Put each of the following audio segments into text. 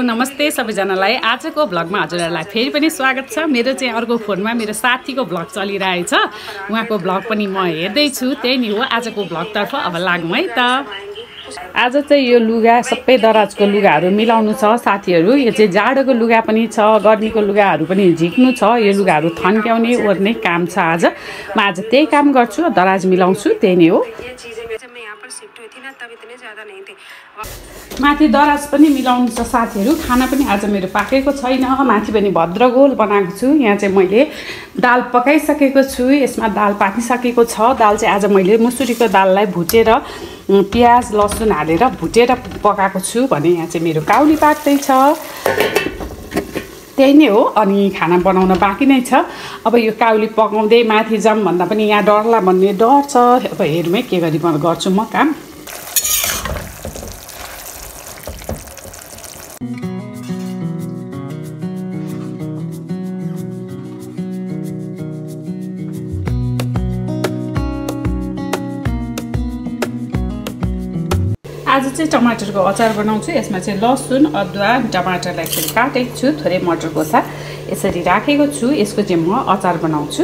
नमस्ते सबैजनालाई। आजको भ्लगमा हजुरहरूलाई फेरि पनि स्वागत छ। मेरो चाहिँ अर्को फोनमा मेरो साथीको भ्लग चलिरहेछ। उहाँको भ्लग पनि म हेर्दैछु। त्यही नि हो आजको भ्लगतर्फ। अब लागौँ है त। आज चाहिँ यो लुगा सबै दराजको लुगाहरू मिलाउनु छ साथीहरू। यो चाहिँ जाडोको लुगा पनि छ, गर्मीको लुगाहरू पनि झिक्नु छ। यो लुगाहरू थन्क्याउने ओर्ने काम छ आज। म आज त्यही काम गर्छु, दराज मिलाउँछु, त्यही नै हो। माथि दराज पनि मिलाउनु छ साथीहरू। खाना पनि आज मेरो पाकेको छैन। माथि पनि भद्रगोल बनाएको छु। यहाँ चाहिँ मैले दाल पकाइसकेको छु। यसमा दाल पाकिसकेको छ। दाल चाहिँ आज मैले मुसुरीको दाललाई भुटेर प्याज लसुन हालेर भुटेर पकाएको छु भने यहाँ चाहिँ मेरो काउली पाक्दैछ। त्यही नै हो। अनि खाना बनाउन बाँकी नै छ। अब यो काउली पकाउँदै माथि जाऊँ भन्दा पनि यहाँ डरला भन्ने डर छ। अब हेरौँ है के गरी गर्छु म काम। आज चाहिँ टमाटरको अचार बनाउँछु। यसमा चाहिँ लसुन अदुवा टमाटरलाई यसरी काटेको छु। थोरै मटर खोर्सा यसरी राखेको छु। यसको चाहिँ म अचार बनाउँछु।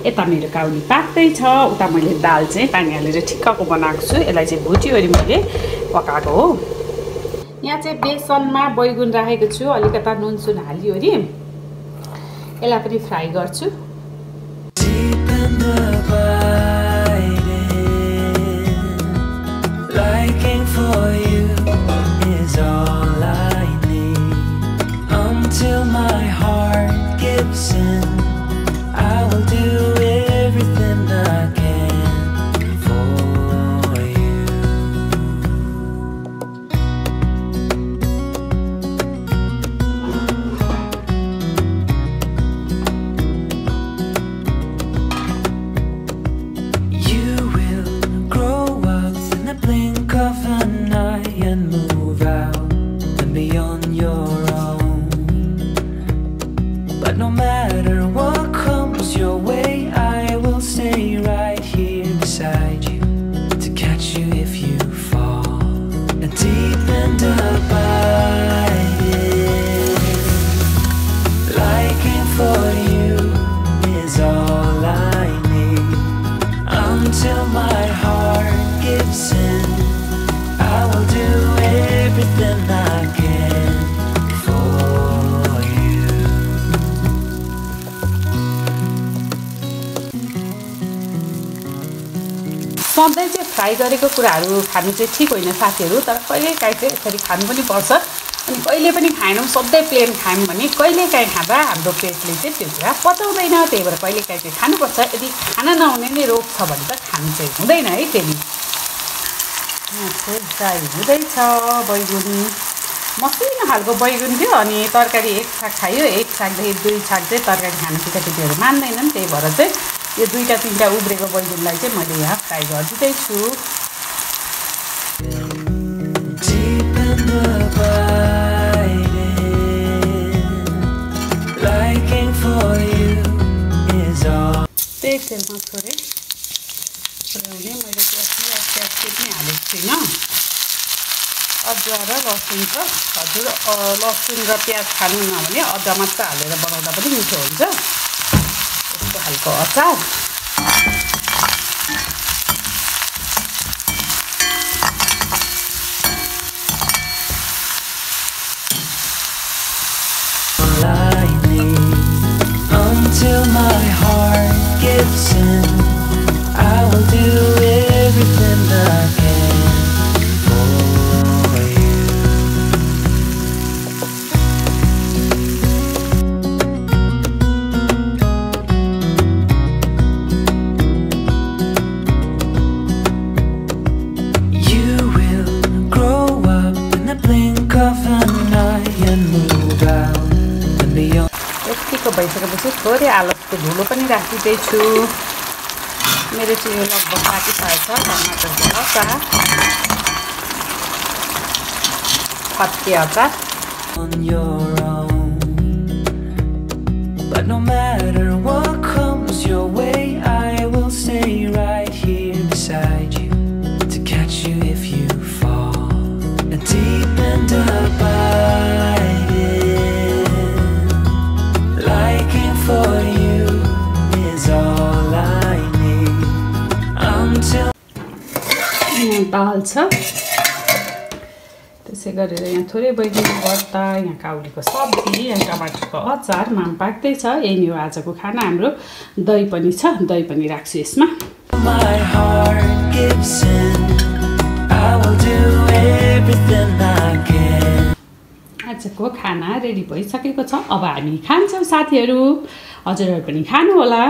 यता मेरो काउली पाक्दैछ। उता मैले दाल चाहिँ पानी हालेर ठिक्कको बनाएको छु। यसलाई चाहिँ भुटिवरी मैले पकाएको हो। यहाँ चाहिँ बेसनमा बैगुन राखेको छु। अलिकता नुन सुन हालिवरी यसलाई पनि फ्राई गर्छु। For you is all I need. Until my heart gives in, I will do everything I can for you. You will grow up in the blink of an eye and move out and be on your own. But no matter what comes your way, I will stay right here beside you to catch you if you fall. And deep and abiding, liking for you is all I need. Until my heart gives in, I will do everything I can for you. सधैँ चाहिँ fry गरेको कुराहरू खानु चाहिँ ठिक होइन साथीहरू। तर कहिलेकाहीँ चाहिँ यसरी खानु पनि पर्छ। अनि कहिले पनि खाएनौँ, सधैँ प्लेन खायौँ भने कहिलेकाहीँ खाँदा हाम्रो पेटले चाहिँ त्यो कुरा पचाउँदैन। त्यही भएर कहिलेकाहीँ चाहिँ खानुपर्छ। यदि खाना नहुने नै रोग छ भने त खानु चाहिँ हुँदैन है। त्यसले यहाँ चाहिँ फ्राई हुँदैछ बैगुन। मसिनो खालको बैगुन थियो। अनि तरकारी एक छाक खायो। एक छाकदेखि दुई छाक चाहिँ तरकारी खानु केटाकेटीहरू मान्दैनन्। त्यही भएर चाहिँ यो दुईवटा तिनवटा उब्रेको बैगुनलाई चाहिँ मैले यहाँ फ्राई गरिदिँदैछु। त्यही तेलमा थोरै पुऱ्याउने मैले त्यो प्याज पनि हालेको छुइनँ। अदुवा र लसुन छ। हजुर लसुन र प्याज खानुहुन्न भने अदुवा मात्र हालेर बनाउँदा पनि मिठो हुन्छ। यस्तो खालको अचार। Until my heart gives in, I will do everything I can for you. You will grow up in the blink of an eye and move out and beyond. यतिको भइसकेपछि थोरै आलुको धुलो पनि राखिदिँदैछु। मेरो चाहिँ यो लगभग पाकिसकेको छ। टमाटरको अचार, फर्के अचार। On your own. But no matter what comes your way, I will stay right here beside you to catch you if you fall. And deep and abide. दाल छ त्यसै गरेर यहाँ थोरै बैगुनको भर्ता यहाँ काउलीको सब्जी यहाँ टमाटरको अचार माम पाक्दै छ यही नै हो आजको खाना हाम्रो दही पनि छ दही पनि राख्छु यसमा My heart gives in. I will do everything I can. आजको खाना रेडी भइसकेको छ अब हामी खान्छौँ साथीहरू हजुरहरू पनि खानु होला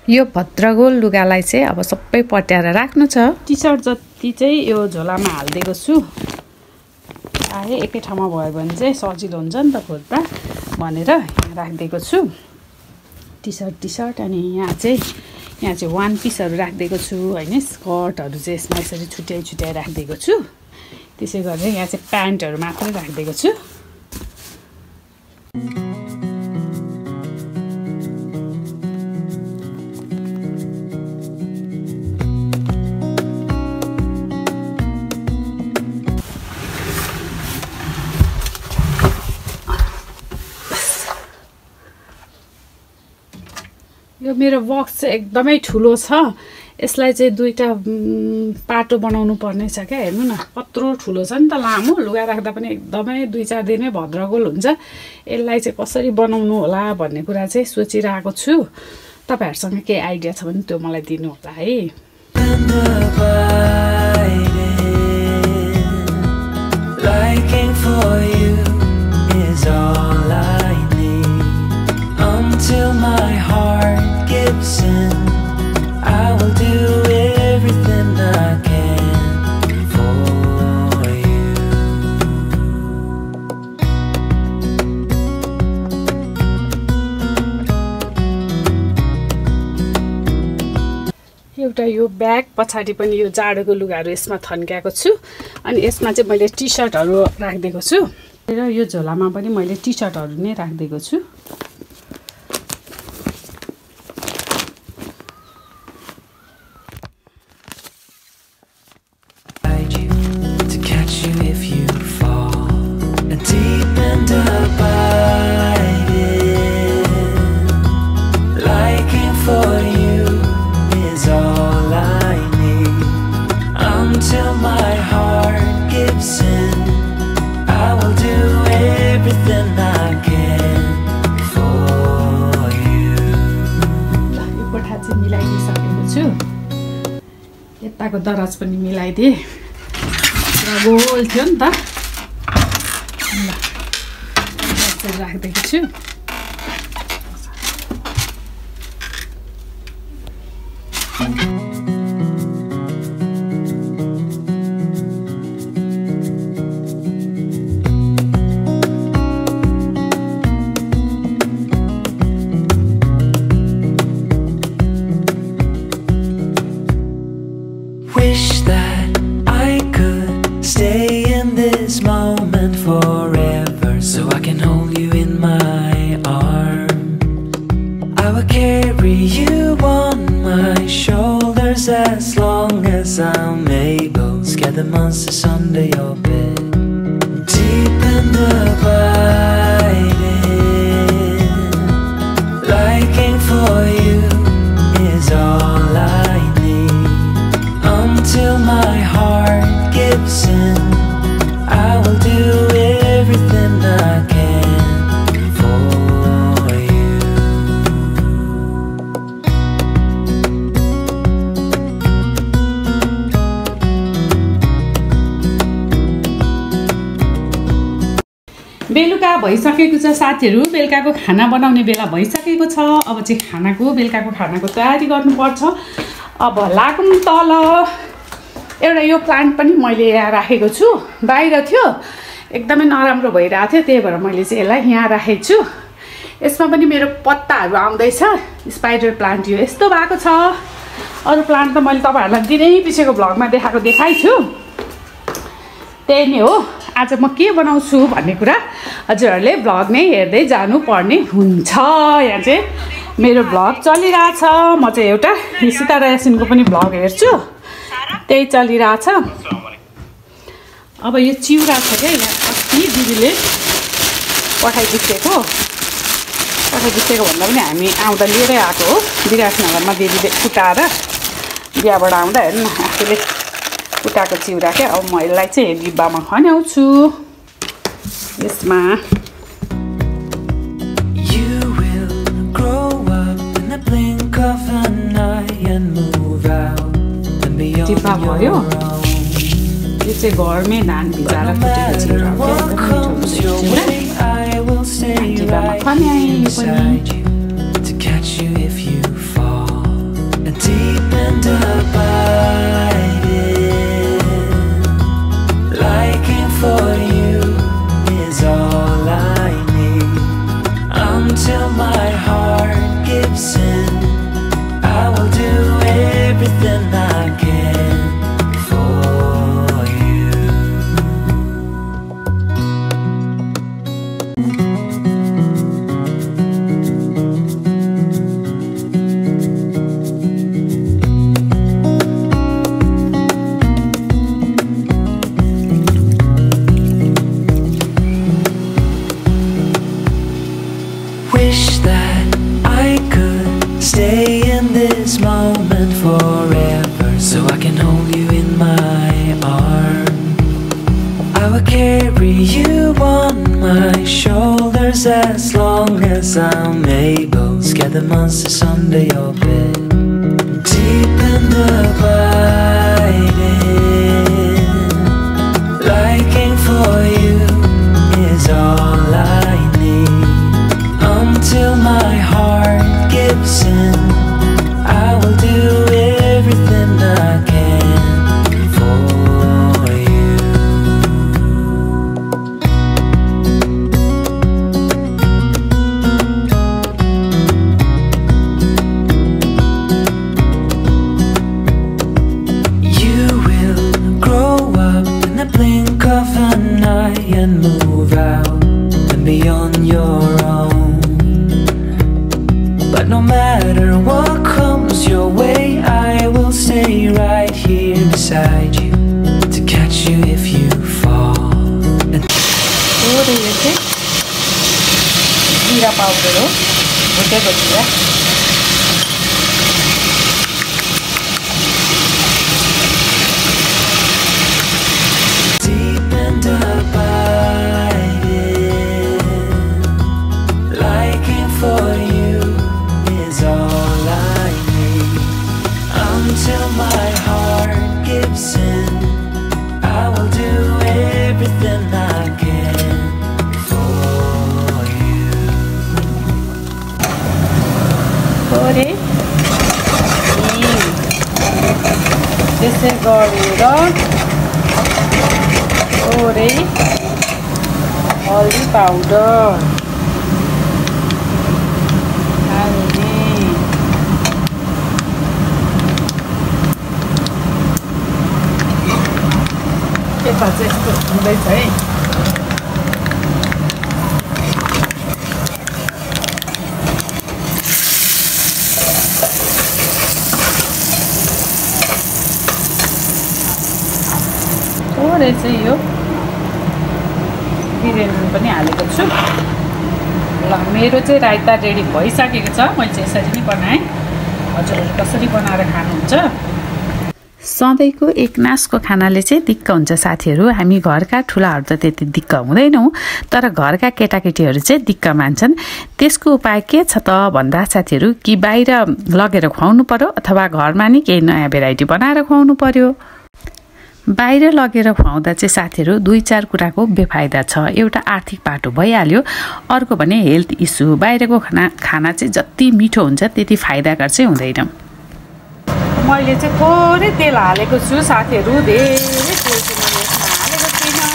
यो भद्रगोल लुगालाई चाहिँ अब सबै पट्याएर राख्नु छ टी-सर्ट जति चाहिँ यो झोलामा हाल्दिएको छु आए एकै ठाउँमा भयो भने चाहिँ सजिलो हुन्छ नि त खोज्दा भनेर यहाँ राखिदिएको छु टी-सर्ट अनि यहाँ चाहिँ वान पिसहरू राखिदिएको छु होइन स्कर्टहरू चाहिँ यसमा यसरी छुट्याइ राखिदिएको छु त्यसै गरेर यहाँ चाहिँ प्यान्टहरू मात्रै राखिदिएको छु यो मेरो बक्स चाहिँ एकदमै ठुलो छ यसलाई चाहिँ दुईटा पाटो बनाउनु पर्ने छ क्या हेर्नु न कत्रो ठुलो छ नि त लामो लुगा राख्दा पनि एकदमै 2-4 दिनमै भद्रगोल हुन्छ यसलाई चाहिँ कसरी बनाउनु होला भन्ने कुरा चाहिँ सोचिरहेको छु तपाईहरुसँग केही आइडिया छ भने त्यो मलाई दिनु होला है Until my heart gives in, I will do everything I can for you. एउटा यो ब्याग पछाडि पनि यो जाडोको लुगाहरू यसमा थन्क्याएको छु अनि यसमा चाहिँ मैले टी-सर्टहरू राखिदिएको छु र यो झोलामा पनि मैले टी-सर्टहरू नै राखिदिएको छु यताको दराज पनि मिलाइदिए गोल थियो नि त ल राखिदिएको छु as long as I'm able. Scare the monsters under your bed. Deep and abiding, liking for you is all I need. Until my heart gives in, I will do everything I can for you. बेलुका भइसकेको छ साथीहरु बेलुकाको खाना बनाउने बेला भइसकेको छ अब चाहिँ बेलुकाको खानाको तयारी गर्नुपर्छ अब लागौं तल एउटा यो प्लान्ट पनि मैले यहाँ राखेको छु बाहिर थियो एकदमै नराम्रो भइरहेको थियो त्यही भएर मैले चाहिँ यसलाई यहाँ राखेको छु यसमा पनि मेरो पत्ताहरु आउँदैछ स्पाइडर प्लान्ट यो यस्तो भएको छ अरु प्लान्ट त मैले तपाईहरुलाई दिनै पिछेको भ्लगमा देखाइछु त्यही नै हो आज म के बनाउँछु भन्ने कुरा हजुरहरुले भ्लग नै हेर्दै जानु पर्ने हुन्छ यहाँ चाहिँ मेरो भ्लग चलिरहेछ म चाहिँ एउटा सितारा यासिनको पनि भ्लग हेर्छु त्यही चलिरहेछ अब यो चिउरा छ के यहाँ अस्ति दिदीले पठाइदिएको गुसेको भन्दा पनि हामी आउँदा लिएरै आएको हो विराटनगरमा दिदीले कुटाएर बिहाबाट आउँदा हेर्नु न आफूले कुटाएको चिउरा क्या अब म यसलाई चाहिँ डिब्बामा खन्याउँछु यसमा डिब्बा भयो यो चाहिँ घरमै धान भिजाएर कुटेको चिउरा हो डिब्बामा खन्याएँ यो पनि for you is all I need. Until my heart gives in, I will do everything I can for you. Wish that I could stay in this moment forever, so I can hold you in my arms. I will carry you on my shoulders as long as I'm able. Scare the monsters under your bed. Deep in the biting, liking for you is all I need. Until my heart gives in, I will do everything I can for you. You will grow up in the blink of an eye and move out and be on your own. But no matter what comes your way, I will stay right here beside you to catch you if you fall. यो चाहिँ जिरा powder हो भुटेको जिरा Deep in the biting, liking for you is all I need. Until my heart gives in, I will do everything I can for you. गरे त्यसै गरेर थोरै हल्दी पाउडर हाल्ने यता चाहिँ यस्तो हुँदैछ है थोरै चाहिँ यो बिर्यानी पनि हालेको छु ल मेरो चाहिँ रायता रेडी भइसकेको छ मैले चाहिँ यसरी नै बनाएँ हजुरहरू कसरी बनाएर खानुहुन्छ सधैँको एक नासको खानाले चाहिँ दिक्क हुन्छ साथीहरू हामी घरका ठुलाहरू त त्यति दिक्क हुँदैनौँ तर घरका केटाकेटीहरू चाहिँ दिक्क मान्छन् त्यसको उपाय के छ त भन्दा साथीहरू कि बाहिर लगेर खुवाउनु पर्यो अथवा घरमा नि केही नयाँ भेराइटी बनाएर खुवाउनु पर्यो बाहिर लगेर खुवाउँदा चाहिँ साथीहरू दुई चार कुराको बेफाइदा छ एउटा आर्थिक बाटो भइहाल्यो अर्को भने हेल्थ इस्यु बाहिरको खाना चाहिँ जति मिठो हुन्छ त्यति फाइदाकार चाहिँ हुँदैन मैले चाहिँ थोरै तेल हालेको छु साथीहरू धेरै तेल चाहिँ मैले यसमा हालेको छुइनँ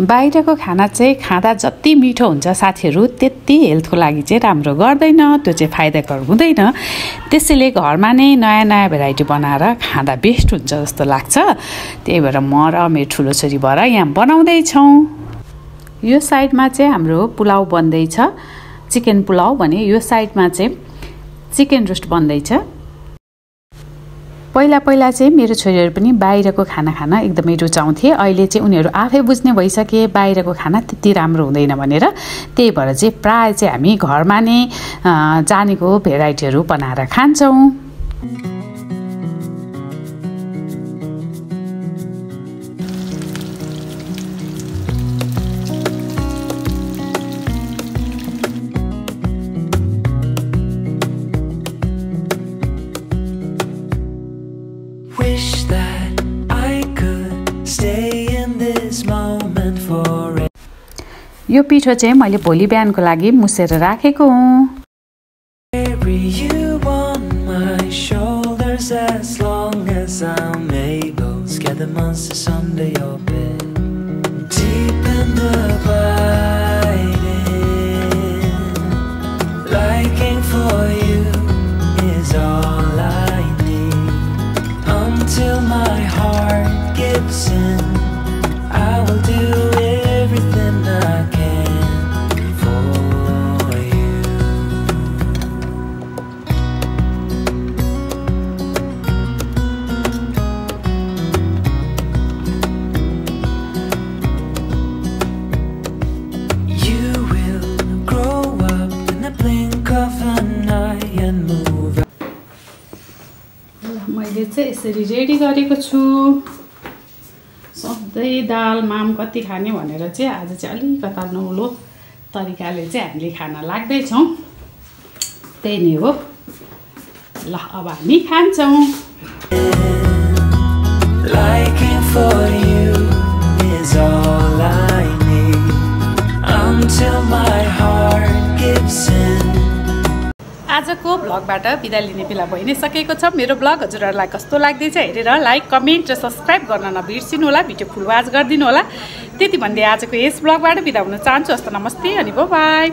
बाहिरको खाना चाहिँ खाँदा जति मिठो हुन्छ साथीहरू त्यति हेल्थको लागि चाहिँ राम्रो गर्दैन त्यो चाहिँ फाइदाकर हुँदैन त्यसैले घरमा नै नयाँ नयाँ भेराइटी बनाएर खाँदा बेस्ट हुन्छ जस्तो लाग्छ त्यही भएर म र मेरो ठुलो छोरी भएर यहाँ बनाउँदैछौँ यो साइडमा चाहिँ हाम्रो पुलाउ बन्दैछ चिकन पुलाउ भने यो साइडमा चाहिँ चिकन रोस्ट बन्दैछ पहिला चाहिँ मेरो छोरीहरू पनि बाहिरको खाना खान एकदमै रुचाउँथे। अहिले चाहिँ उनीहरू आफै बुझ्ने भइसके बाहिरको खाना त्यति राम्रो हुँदैन भनेर। त्यही भएर चाहिँ प्राय चाहिँ हामी घरमा नै जानेको भेराइटीहरू बनाएर खान्छौँ। Wish that I could stay in this moment forever. यो पिठो चाहिँ मैले भोलि बिहानको लागि मुसेर राखेको हुँ। Carry you on my shoulders as long as I'm able. Scare the monsters under your bed. Deep in the liking for you is all I need. Until my heart gives in, I will do everything I can for you. You will grow up in the blink of an eye and move. मैले चाहिँ यसरी ready गरेको छु। सधैँ दाल माम कति खाने भनेर चाहिँ आज चाहिँ अलिकता नौलो तरिकाले चाहिँ हामीले खाना लाग्दैछौँ। त्यही नै हो। ल अब हामी खान्छौँ। Liking for you is all I need. Until my heart gives in. आजको भ्लगबाट बिदा लिने बेला भइ नै सकेको छ। मेरो भ्लग हजुरहरूलाई कस्तो लाग्दैछ हेरेर लाइक कमेन्ट र सब्सक्राइब गर्न नबिर्सिनु होला। भिडियो फुल वाच गरिदिनु होला। त्यति भन्दै आजको यस भ्लगबाट बिदा हुन चाहन्छु। हस्त नमस्ते अनि बाइ।